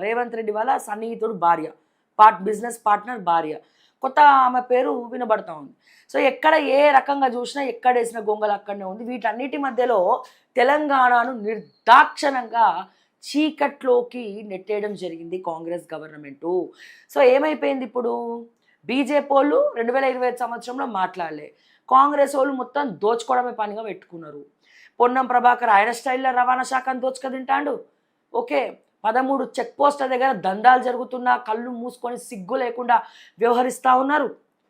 రేవంత్ రెడ్డి వాళ్ళ సన్నిహితుడు భార్య, బిజినెస్ పార్ట్నర్ భార్య. కొత్త ఆమె పేరు వినబడతా ఉంది. సో ఎక్కడ ఏ రకంగా చూసినా ఎక్కడేసిన గొంగలు అక్కడనే ఉంది. వీటన్నిటి మధ్యలో తెలంగాణను నిర్దాక్షణంగా చీకట్లోకి నెట్టేయడం జరిగింది కాంగ్రెస్ గవర్నమెంటు. సో ఏమైపోయింది ఇప్పుడు? బీజేపీ వాళ్ళు 2025 సంవత్సరంలో మాట్లాడలే, కాంగ్రెస్ వాళ్ళు మొత్తం దోచుకోవడమే పనిగా పెట్టుకున్నారు. పొన్నం ప్రభాకర్ ఆయన స్టైల్లో రవాణా శాఖను దోచుక తింటాడు. ఓకే, 13 చెక్ పోస్టుల దగ్గర దందాలు జరుగుతున్నా కళ్ళు మూసుకొని సిగ్గు లేకుండా వ్యవహరిస్తూ ఉన్నారు.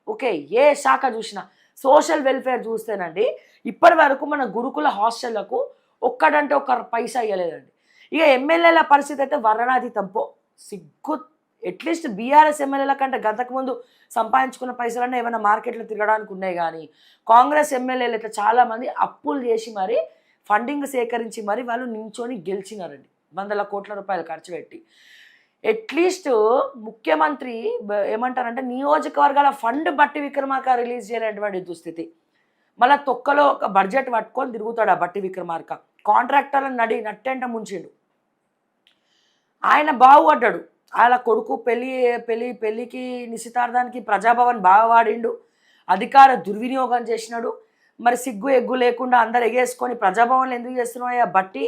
ఓకే, ఏ శాఖ చూసినా సోషల్ వెల్ఫేర్ చూస్తేనండి ఇప్పటి వరకు మన గురుకుల హాస్టళ్లకు ఒక్కడంటే ఒక్క పైసా ఇవ్వలేదండి. ఇక ఎమ్మెల్యేల పరిస్థితి అయితే వర్ణనాతీతం. సిగ్గు. అట్లీస్ట్ బీఆర్ఎస్ ఎమ్మెల్యేల కంటే గంతకుముందు సంపాదించుకున్న పైసలన్నీ ఏమైనా మార్కెట్లో తిరగడానికి ఉన్నాయి, కానీ కాంగ్రెస్ ఎమ్మెల్యేలు అయితే చాలామంది అప్పులు చేసి మరి ఫండింగ్ సేకరించి మరి వాళ్ళు నించొని గెలిచినారండి, వందల కోట్ల రూపాయలు ఖర్చు పెట్టి. అట్లీస్ట్ ముఖ్యమంత్రి ఏమంటారంటే నియోజకవర్గాల ఫండ్ బట్టి విక్రమార్క రిలీజ్ చేయలేనటువంటి దుస్థితి. మళ్ళీ తొక్కలో ఒక బడ్జెట్ పట్టుకొని తిరుగుతాడు ఆ బట్టి విక్రమార్క. కాంట్రాక్టర్లను నట్టెంట ముంచిండు. ఆయన బాగుపడ్డాడు. వాళ్ళ కొడుకు పెళ్ళికి నిశ్చితార్థానికి ప్రజాభవన్ బాగా వాడిండు, అధికార దుర్వినియోగం చేసినాడు. మరి సిగ్గు ఎగ్గు లేకుండా అందరు ఎగేసుకొని ప్రజాభవన్లు ఎందుకు చేస్తున్నావా బట్టి,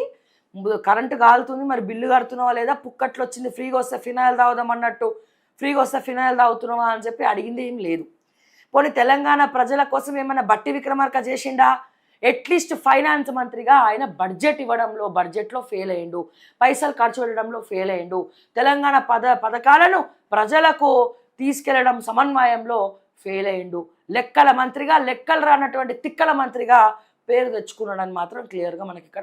కరెంటు కాలుతుంది మరి బిల్లు కడుతున్నావా లేదా, పుక్కట్లు వచ్చింది ఫ్రీగా వస్తే ఫినాయిల్ తాగుదాం అన్నట్టు ఫ్రీగా వస్తే ఫినాయిల్ తాగుతున్నావా అని చెప్పి అడిగింది ఏం లేదు. పోనీ తెలంగాణ ప్రజల కోసం ఏమైనా బట్టి విక్రమార్క చేసిండా? అట్లీస్ట్ ఫైనాన్స్ మంత్రిగా ఆయన బడ్జెట్ ఇవ్వడంలో బడ్జెట్లో ఫెయిల్ అయ్యిండు, పైసలు ఖర్చు పెట్టడంలో ఫెయిల్ అయ్యిండు, తెలంగాణ పథకాలను ప్రజలకు తీసుకెళ్లడం సమన్వయంలో ఫెయిల్ అయ్యిండు, లెక్కల మంత్రిగా లెక్కలు రానటువంటి తిక్కల మంత్రిగా పేరు తెచ్చుకున్నాడని మాత్రం క్లియర్గా మనకి ఇక్కడ